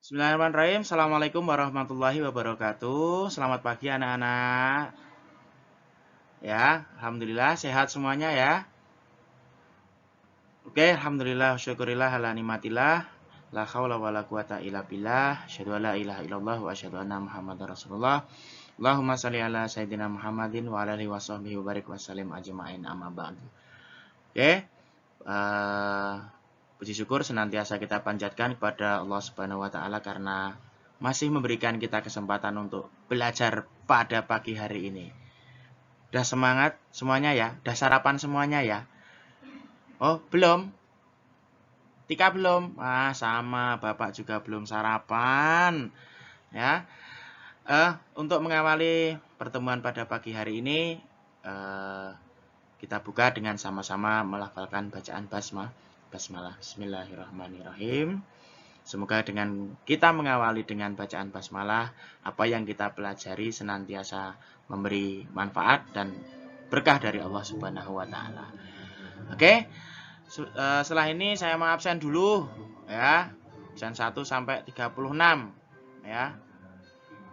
Bismillahirrahmanirrahim. Assalamualaikum warahmatullahi wabarakatuh. Selamat pagi anak-anak. Ya, alhamdulillah sehat semuanya ya. Oke, alhamdulillah syukurillah ala nikmatillah. La haula wala quwata illa billah. Asyhadu an la ilaha illallah wa asyhadu anna Muhammadar Rasulullah. Allahumma shalli ala sayyidina Muhammadin wa ala alihi washabbihi wa barik wasallim ajmain amma ba'du. Oke. Puji syukur senantiasa kita panjatkan kepada Allah Subhanahu wa taala karena masih memberikan kita kesempatan untuk belajar pada pagi hari ini. Udah semangat semuanya ya? Udah sarapan semuanya ya? Oh, belum? Tika belum? Sama, Bapak juga belum sarapan. Ya. Untuk mengawali pertemuan pada pagi hari ini, kita buka dengan sama-sama melafalkan bacaan basmalah. Bismillahirrahmanirrahim. Semoga dengan kita mengawali dengan bacaan basmalah, apa yang kita pelajari senantiasa memberi manfaat dan berkah dari Allah Subhanahu wa taala. Oke. Setelah ini saya mau absen dulu ya. Absen 1 sampai 36 ya.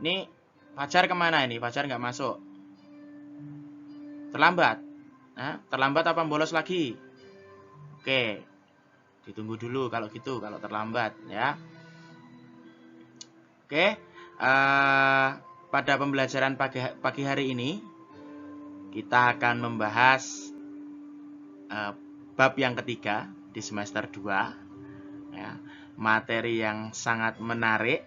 Ini Fajar kemana ini? Fajar nggak masuk. Terlambat. Terlambat apa bolos lagi? Oke. Ditunggu dulu kalau gitu, kalau terlambat ya. Oke. Pada pembelajaran pagi hari ini kita akan membahas bab yang ketiga di semester 2 ya. Materi yang sangat menarik.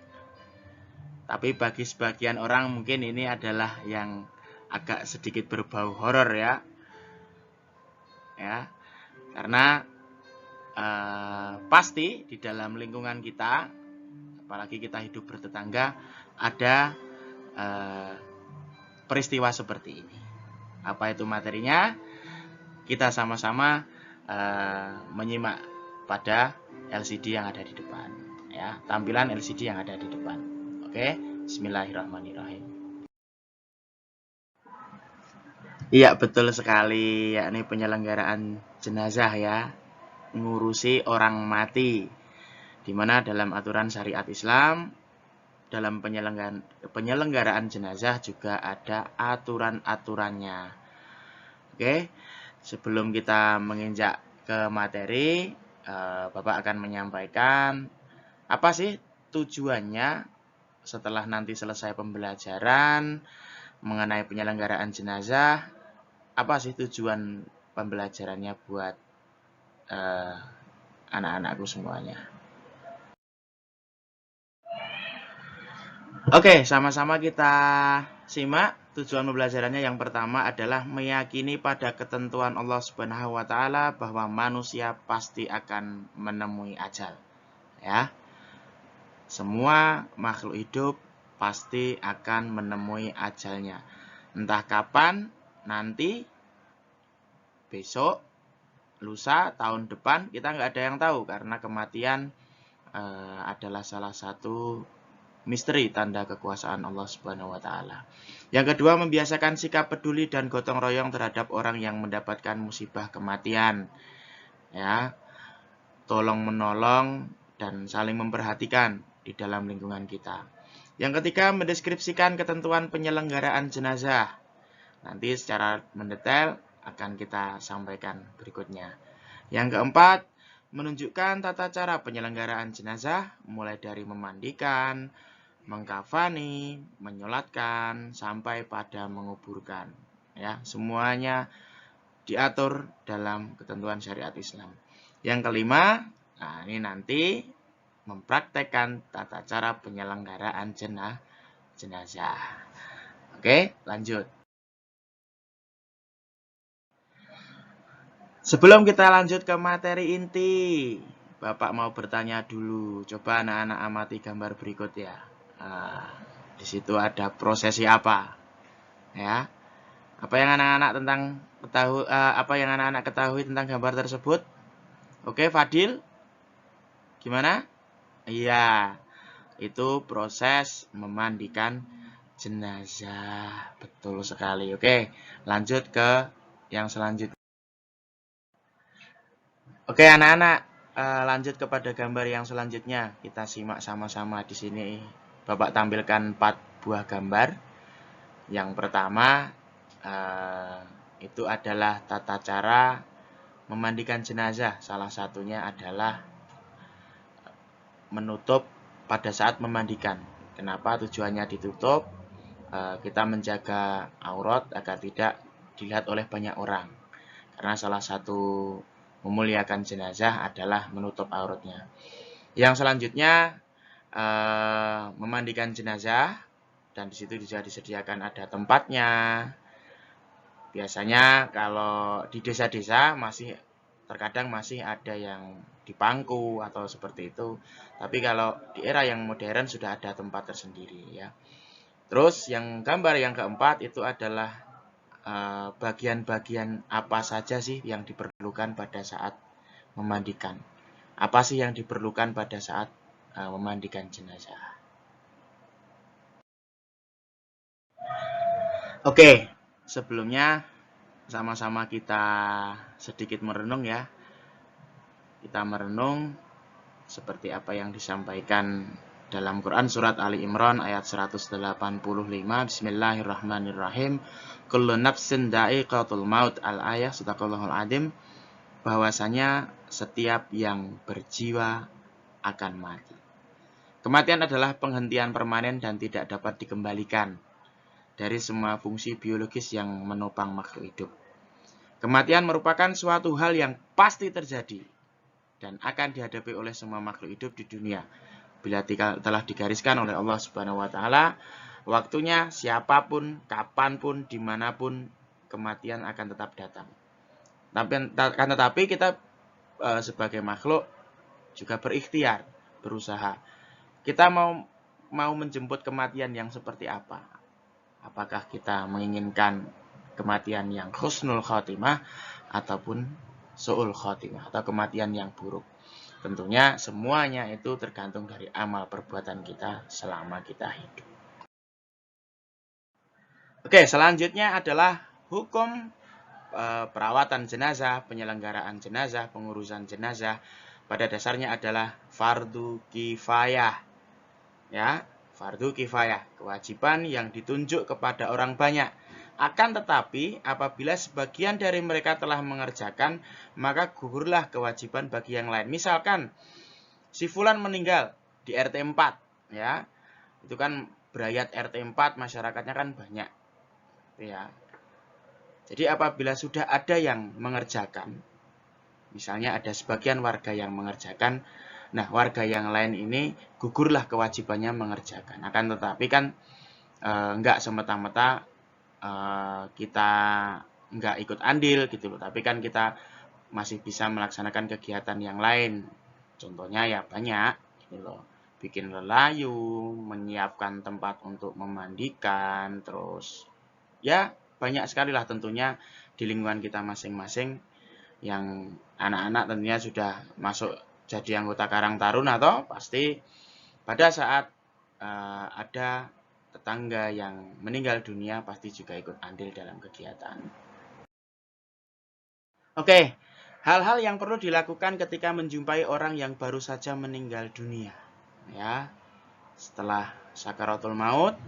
Tapi bagi sebagian orang mungkin ini adalah yang agak sedikit berbau horor ya. Ya. Karena pasti di dalam lingkungan kita, apalagi kita hidup bertetangga, ada peristiwa seperti ini. Apa itu materinya? Kita sama-sama menyimak pada LCD yang ada di depan. Ya, tampilan LCD yang ada di depan. Oke, Bismillahirrahmanirrahim. Iya, betul sekali, yakni penyelenggaraan jenazah ya. Ngurusi orang mati, di mana dalam aturan syariat Islam dalam penyelenggaraan jenazah juga ada aturan-aturannya. Oke, sebelum kita menginjak ke materi, Bapak akan menyampaikan apa sih tujuannya setelah nanti selesai pembelajaran mengenai penyelenggaraan jenazah. Apa sih tujuan pembelajarannya buat anak-anakku semuanya. Oke, sama-sama kita simak. Tujuan pembelajarannya yang pertama adalah meyakini pada ketentuan Allah Subhanahu wa taala bahwa manusia pasti akan menemui ajal. Ya. Semua makhluk hidup pasti akan menemui ajalnya. Entah kapan, nanti, besok, lusa, tahun depan, kita nggak ada yang tahu karena kematian adalah salah satu misteri tanda kekuasaan Allah Subhanahu wa taala. Yang kedua, membiasakan sikap peduli dan gotong royong terhadap orang yang mendapatkan musibah kematian. Ya. Tolong menolong dan saling memperhatikan di dalam lingkungan kita. Yang ketiga, mendeskripsikan ketentuan penyelenggaraan jenazah. Nanti secara mendetail akan kita sampaikan berikutnya. Yang keempat, menunjukkan tata cara penyelenggaraan jenazah mulai dari memandikan, mengkafani, menyolatkan sampai pada menguburkan. Ya, semuanya diatur dalam ketentuan syariat Islam. Yang kelima, ini nanti mempraktekkan tata cara penyelenggaraan jenazah. Oke, lanjut. Sebelum kita lanjut ke materi inti, Bapak mau bertanya dulu. Coba anak-anak amati gambar berikut ya. Di situ ada prosesi apa? Ya. Apa yang anak-anak ketahui tentang gambar tersebut? Oke, Fadil. Gimana? Iya. Itu proses memandikan jenazah. Betul sekali. Oke, lanjut ke yang selanjutnya. Oke anak-anak, lanjut kepada gambar yang selanjutnya. Kita simak sama-sama di sini. Bapak tampilkan 4 buah gambar. Yang pertama itu adalah tata cara memandikan jenazah. Salah satunya adalah menutup pada saat memandikan. Kenapa tujuannya ditutup? Kita menjaga aurat agar tidak dilihat oleh banyak orang. Karena salah satu memuliakan jenazah adalah menutup auratnya. Yang selanjutnya memandikan jenazah, dan disitu juga disediakan ada tempatnya. Biasanya kalau di desa-desa terkadang masih ada yang di pangku atau seperti itu. Tapi kalau di era yang modern sudah ada tempat tersendiri ya. Terus yang gambar yang keempat itu adalah bagian-bagian apa saja sih yang diperlukan pada saat memandikan. Apa sih yang diperlukan pada saat memandikan jenazah? Oke, sebelumnya sama-sama kita sedikit merenung ya. Kita merenung seperti apa yang disampaikan dalam Quran surat Ali Imran ayat 185. Bismillahirrahmanirrahim. Kullu nafsin dha'iqatul maut, al-ayah sadaqallahul adzim. Bahwasanya setiap yang berjiwa akan mati. Kematian adalah penghentian permanen dan tidak dapat dikembalikan dari semua fungsi biologis yang menopang makhluk hidup. Kematian merupakan suatu hal yang pasti terjadi dan akan dihadapi oleh semua makhluk hidup di dunia. Bila telah digariskan oleh Allah Subhanahu wa taala, waktunya siapapun, kapanpun, dimanapun kematian akan tetap datang. Tetapi kita sebagai makhluk juga berikhtiar, berusaha. Kita mau menjemput kematian yang seperti apa? Apakah kita menginginkan kematian yang husnul khotimah ataupun su'ul khotimah atau kematian yang buruk? Tentunya semuanya itu tergantung dari amal perbuatan kita selama kita hidup. Oke, selanjutnya adalah hukum perawatan jenazah, penyelenggaraan jenazah, pengurusan jenazah. Pada dasarnya adalah fardu kifayah. Ya, fardu kifayah, kewajiban yang ditunjuk kepada orang banyak. Akan tetapi, apabila sebagian dari mereka telah mengerjakan, maka gugurlah kewajiban bagi yang lain. Misalkan, si fulan meninggal di RT 4, ya. Itu kan berayat RT 4, masyarakatnya kan banyak. Ya. Jadi apabila sudah ada yang mengerjakan, misalnya ada sebagian warga yang mengerjakan, nah warga yang lain ini gugurlah kewajibannya mengerjakan. Akan tetapi kan enggak semata-mata kita enggak ikut andil gitu loh. Tapi kan kita masih bisa melaksanakan kegiatan yang lain. Contohnya ya banyak gitu loh. Bikin lelayu, menyiapkan tempat untuk memandikan, terus ya banyak sekali lah tentunya di lingkungan kita masing-masing yang anak-anak tentunya sudah masuk jadi anggota Karang Taruna atau pasti pada saat ada tetangga yang meninggal dunia pasti juga ikut andil dalam kegiatan. Oke, hal-hal yang perlu dilakukan ketika menjumpai orang yang baru saja meninggal dunia. Ya, setelah sakaratul maut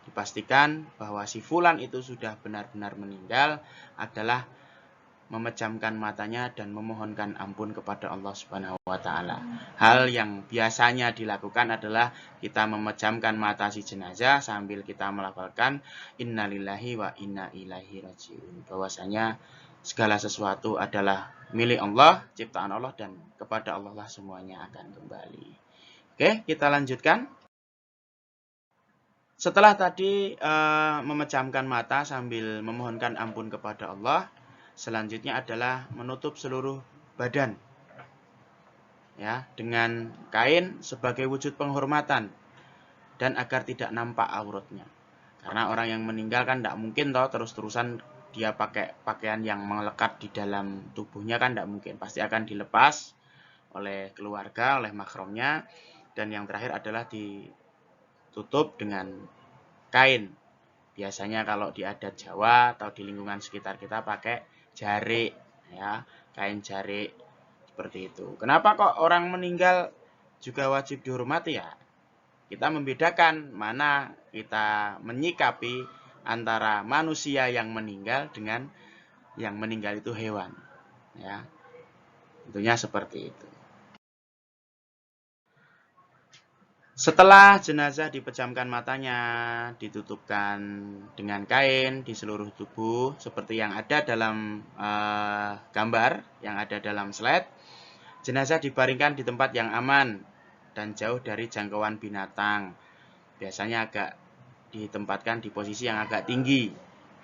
dipastikan bahwa si fulan itu sudah benar-benar meninggal adalah memejamkan matanya dan memohonkan ampun kepada Allah Subhanahu wa taala. Hal yang biasanya dilakukan adalah kita memejamkan mata si jenazah sambil kita melafalkan innalillahi wa inna ilaihi rajiun. Bahwasanya segala sesuatu adalah milik Allah, ciptaan Allah, dan kepada Allah lah semuanya akan kembali. Oke, kita lanjutkan. Setelah tadi memejamkan mata sambil memohonkan ampun kepada Allah, selanjutnya adalah menutup seluruh badan ya dengan kain sebagai wujud penghormatan dan agar tidak nampak auratnya. Karena orang yang meninggal kan tidak mungkin terus-terusan dia pakai pakaian yang melekat di dalam tubuhnya kan tidak mungkin. Pasti akan dilepas oleh keluarga, oleh mahramnya, dan yang terakhir adalah ditutup dengan kain. Biasanya kalau di adat Jawa atau di lingkungan sekitar kita pakai jarik ya, kain jarik Seperti itu. Kenapa kok orang meninggal juga wajib dihormati ya? Kita membedakan mana kita menyikapi antara manusia yang meninggal dengan yang meninggal itu hewan. Ya, tentunya seperti itu. Setelah jenazah dipejamkan matanya, ditutupkan dengan kain di seluruh tubuh seperti yang ada dalam gambar yang ada dalam slide. Jenazah dibaringkan di tempat yang aman dan jauh dari jangkauan binatang. Biasanya agak ditempatkan di posisi yang agak tinggi,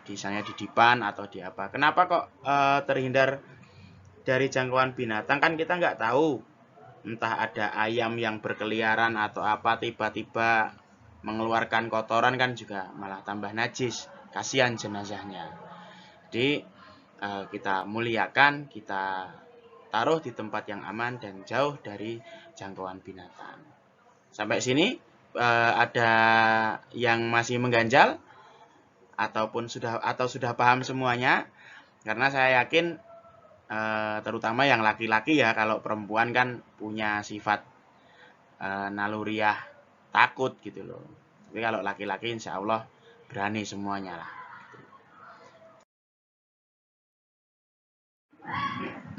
misalnya di dipan atau di apa. Kenapa kok terhindar dari jangkauan binatang? Kan kita nggak tahu, entah ada ayam yang berkeliaran atau apa tiba-tiba mengeluarkan kotoran, kan juga malah tambah najis, kasihan jenazahnya. Jadi kita muliakan, kita taruh di tempat yang aman dan jauh dari jangkauan binatang. Sampai sini ada yang masih mengganjal ataupun sudah paham semuanya? Karena saya yakin terutama yang laki-laki ya, kalau perempuan kan punya sifat naluriah takut gitu loh. Tapi kalau laki-laki insya Allah berani semuanya lah.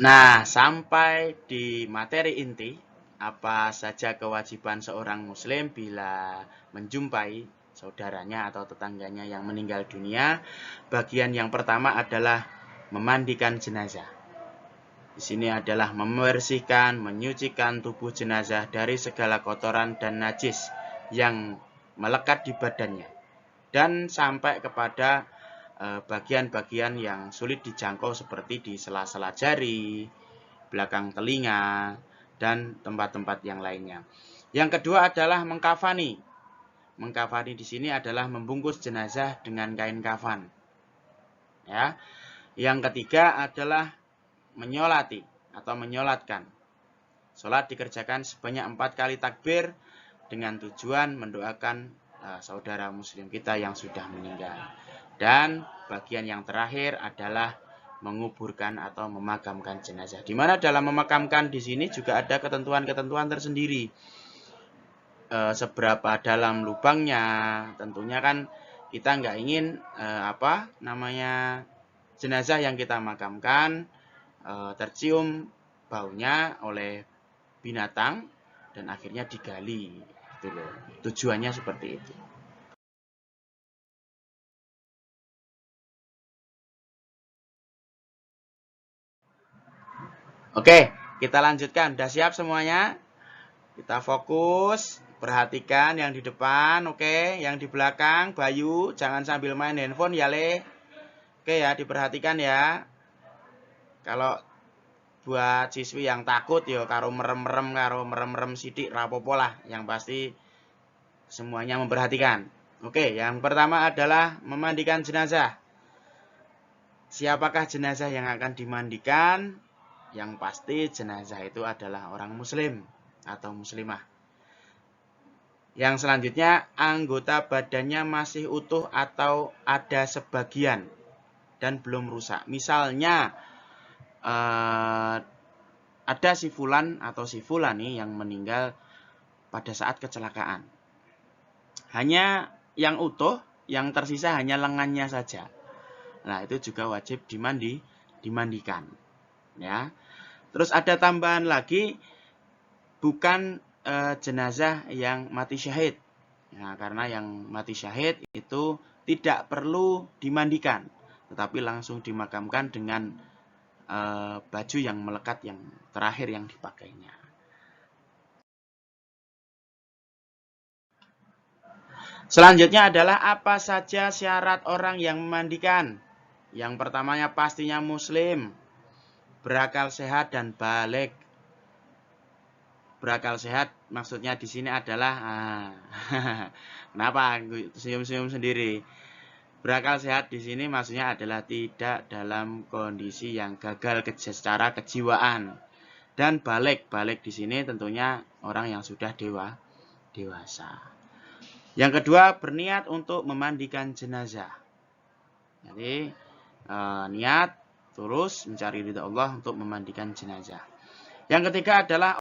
Nah, sampai di materi inti, apa saja kewajiban seorang muslim bila menjumpai saudaranya atau tetangganya yang meninggal dunia. Bagian yang pertama adalah memandikan jenazah. Di sini adalah membersihkan, menyucikan tubuh jenazah dari segala kotoran dan najis yang melekat di badannya, dan sampai kepada bagian-bagian yang sulit dijangkau seperti di sela-sela jari, belakang telinga, dan tempat-tempat yang lainnya. Yang kedua adalah mengkafani. Mengkafani di sini adalah membungkus jenazah dengan kain kafan. Ya. Yang ketiga adalah menyolati atau menyolatkan. Sholat dikerjakan sebanyak 4 kali takbir dengan tujuan mendoakan saudara muslim kita yang sudah meninggal. Dan bagian yang terakhir adalah menguburkan atau memakamkan jenazah. Di mana dalam memakamkan di sini juga ada ketentuan-ketentuan tersendiri. Seberapa dalam lubangnya, tentunya kan kita nggak ingin jenazah yang kita makamkan tercium baunya oleh binatang dan akhirnya digali. Gitu loh. Tujuannya seperti itu. Oke, kita lanjutkan. Udah siap semuanya? Kita fokus, perhatikan yang di depan, oke? Yang di belakang, Bayu, jangan sambil main handphone ya, Le. Oke ya, diperhatikan ya. Kalau buat siswi yang takut yo karo merem-merem sidik rapopo lah, yang pasti semuanya memperhatikan. Oke, yang pertama adalah memandikan jenazah. Siapakah jenazah yang akan dimandikan? Yang pasti jenazah itu adalah orang muslim atau muslimah. Yang selanjutnya, anggota badannya masih utuh atau ada sebagian dan belum rusak. Misalnya ada si fulan atau si fulani yang meninggal pada saat kecelakaan. Hanya yang utuh, yang tersisa hanya lengannya saja. Nah, itu juga wajib dimandikan. Ya. Terus ada tambahan lagi, bukan jenazah yang mati syahid. Ya, karena yang mati syahid itu tidak perlu dimandikan, tetapi langsung dimakamkan dengan baju yang melekat yang terakhir yang dipakainya. Selanjutnya adalah apa saja syarat orang yang memandikan. Yang pertamanya pastinya muslim, berakal sehat dan balik. Berakal sehat maksudnya di sini adalah kenapa senyum-senyum sendiri? Berakal sehat di sini maksudnya adalah tidak dalam kondisi yang gagal secara kejiwaan. Dan balik di sini tentunya orang yang sudah dewasa. Yang kedua, berniat untuk memandikan jenazah. Jadi niat tulus mencari ridha Allah untuk memandikan jenazah. Yang ketiga adalah